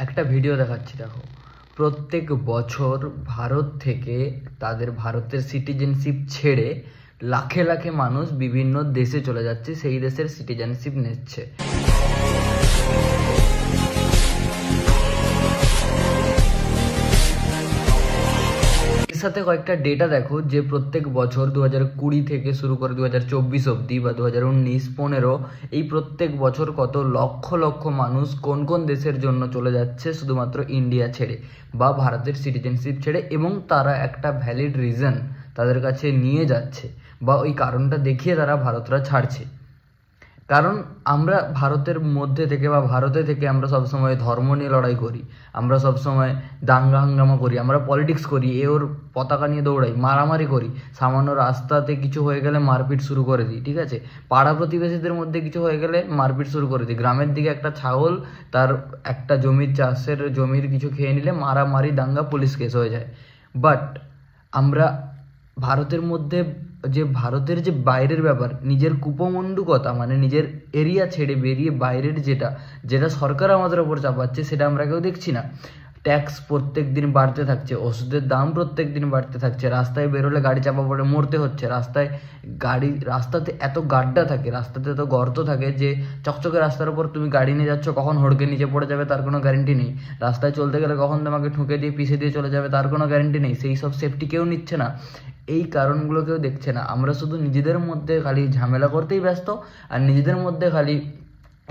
একটা ভিডিও দেখাচ্ছি, দেখো। প্রত্যেক বছর ভারত থেকে তাদের ভারতের সিটিজেনশিপ ছেড়ে লাখে লাখে মানুষ বিভিন্ন দেশে চলে যাচ্ছে, সেই দেশের সিটিজেনশিপ নিচ্ছে। এর সাথে কয়েকটা ডেটা দেখো, যে প্রত্যেক বছর 2020 থেকে শুরু করে 2024 অবধি বা 2019, 15, এই প্রত্যেক বছর কত লক্ষ লক্ষ মানুষ কোন কোন দেশের জন্য চলে যাচ্ছে শুধুমাত্র ইন্ডিয়া ছেড়ে বা ভারতের সিটিজেনশিপ ছেড়ে, এবং তারা একটা ভ্যালিড রিজন তাদের কাছে নিয়ে যাচ্ছে বা ওই কারণটা দেখিয়ে তারা ভারতরা ছাড়ছে। কারণ আমরা ভারতের মধ্যে থেকে বা ভারতে থেকে আমরা সবসময় ধর্ম নিয়ে লড়াই করি, আমরা সবসময় দাঙ্গা হাঙ্গামা করি, আমরা পলিটিক্স করি, ওর পতাকা নিয়ে দৌড়াই, মারামারি করি, সামান্য রাস্তাতে কিছু হয়ে গেলে মারপিট শুরু করে দিই, ঠিক আছে? পাড়া প্রতিবেশীদের মধ্যে কিছু হয়ে গেলে মারপিট শুরু করে দিই। গ্রামের দিকে একটা ছাগল তার একটা চাষের জমির কিছু খেয়ে নিলে মারামারি, দাঙ্গা, পুলিশ কেস হয়ে যায়। বাট আমরা ভারতের মধ্যে ভারতের যে বাইরের ব্যাপার, নিজের কুপমণ্ডুকতা মানে নিজের এরিয়া ছেড়ে বেরিয়ে বাইরের যেটা সরকার আমাদের ওপর চাপাচ্ছে, সেটা আমরা কেউ দেখছি না। ট্যাক্স প্রত্যেক দিন বাড়তে থাকছে, ওষুধের দাম প্রত্যেক দিন বাড়তে থাকছে, রাস্তায় বেরোলে গাড়ি চাপা পড়ে মরতে হচ্ছে, রাস্তাতে এত গাড্ডা থাকে, রাস্তাতে এত গর্ত থাকে যে চকচকে রাস্তার উপর তুমি গাড়ি নিয়ে যাচ্ছ, কখন হড়কে নিচে পড়ে যাবে তার কোনো গ্যারেন্টি নেই। রাস্তায় চলতে গেলে কখন তোমাকে ঠুকে দিয়ে পিছিয়ে দিয়ে চলে যাবে তার কোনো গ্যারেন্টি নেই। সেই সব সেফটি কেউ নিচ্ছে না, এই কারণগুলো কেউ দেখছে না। আমরা শুধু নিজেদের মধ্যে খালি ঝামেলা করতেই ব্যস্ত, আর নিজেদের মধ্যে খালি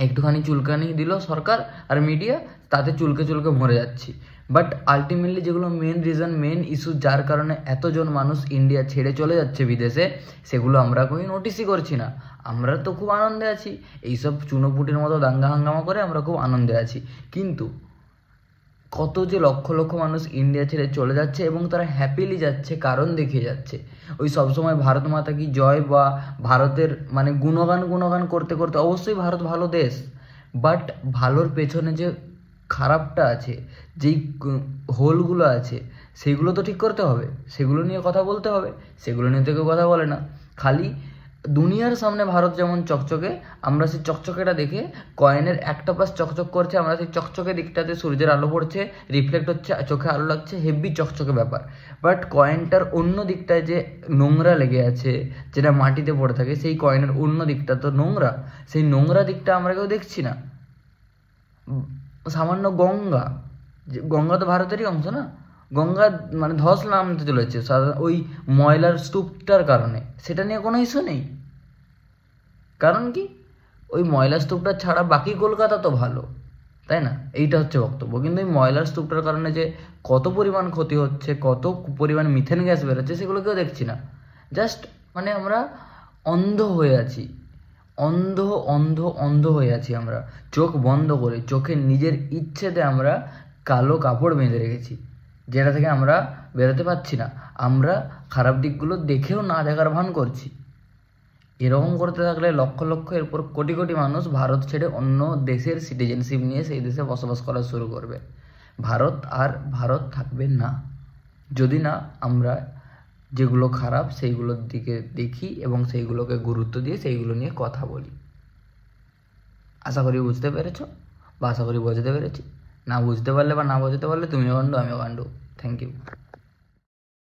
একটুখানি চুলকানি দিল সরকার আর মিডিয়া, তাতে চুলকে চুলকে মরে যাচ্ছি। বাট আলটিমেটলি যেগুলো মেন রিজন, মেন ইস্যু, যার কারণে এতজন মানুষ ইন্ডিয়া ছেড়ে চলে যাচ্ছে বিদেশে, সেগুলো আমরা কোনো নোটিসই করছি না। আমরা তো খুব আনন্দে আছি, এইসব চুনোপুটির মতো দাঙ্গা হাঙ্গামা করে আমরা খুব আনন্দে আছি, কিন্তু কত যে লক্ষ লক্ষ মানুষ ইন্ডিয়া ছেড়ে চলে যাচ্ছে এবং তারা হ্যাপিলি যাচ্ছে, কারণ দেখিয়ে যাচ্ছে। ওই সবসময় ভারত মাতা কি জয় বা ভারতের মানে গুণগান করতে করতে, অবশ্যই ভারত ভালো দেশ, বাট ভালোর পেছনে যে খারাপটা আছে, যেই হোলগুলো আছে, সেগুলো তো ঠিক করতে হবে, সেগুলো নিয়ে কথা বলতে হবে। সেগুলো নিয়ে তো কেউ কথা বলে না। খালি দুনিয়ার সামনে ভারত যেমন চকচকে, আমরা সেই চকচকেটা দেখে, কয়েনের একটা পাশ চকচক করছে, আমরা সেই চকচকে দিকটাতে সূর্যের আলো পড়ছে, রিফ্লেক্ট হচ্ছে, চোখে আলো লাগছে, হেভি চকচকে ব্যাপার। বাট কয়েনটার অন্য দিকটায় যে নোংরা লেগে আছে, যেটা মাটিতে পড়ে থাকে, সেই কয়েনের অন্য দিকটা তো নোংরা, সেই নোংরা দিকটা আমরা কেউ দেখছি না। সামান্য গঙ্গা তো ভারতেরই অংশ না, গঙ্গা মানে ধস নামতে চলেছে ওই ময়লার স্তূপটার কারণে, সেটা নিয়ে কোনো ইস্যু নেই। কারণ কি, ওই ময়লার স্তূপটা ছাড়া বাকি কলকাতা তো ভালো, তাই না? এইটা হচ্ছে বক্তব্য। কিন্তু এই ময়লার স্তূপটার কারণে যে কত পরিমাণ ক্ষতি হচ্ছে, কত পরিমাণ মিথেন গ্যাস বেরোচ্ছে, সেগুলো কেউ দেখছি না। জাস্ট মানে আমরা অন্ধ হয়ে আছি, অন্ধ অন্ধ অন্ধ হয়ে আছি। আমরা চোখ বন্ধ করে, চোখে নিজের ইচ্ছেতে আমরা কালো কাপড় বেঁধে রেখেছি, যেটা থেকে আমরা বেরোতে পারছি না। আমরা খারাপ দিকগুলো দেখেও না দেখার ভান করছি। এরকম করতে থাকলে লক্ষ লক্ষ, এরপর কোটি কোটি মানুষ ভারত ছেড়ে অন্য দেশের সিটিজেনশিপ নিয়ে সেই দেশে বসবাস করা শুরু করবে। ভারত আর ভারত থাকবে না, যদি না আমরা যেগুলো খারাপ সেইগুলোর দিকে দেখি এবং সেইগুলোকে গুরুত্ব দিয়ে সেইগুলো নিয়ে কথা বলি। আশা করি বুঝতে পেরেছো, বা আশা করি বোঝাতে পেরেছি। না বুঝতে পারলে বা না বোঝাতে পারলে তুমিও গান্ডু, আমিও গান্ডু। Thank you.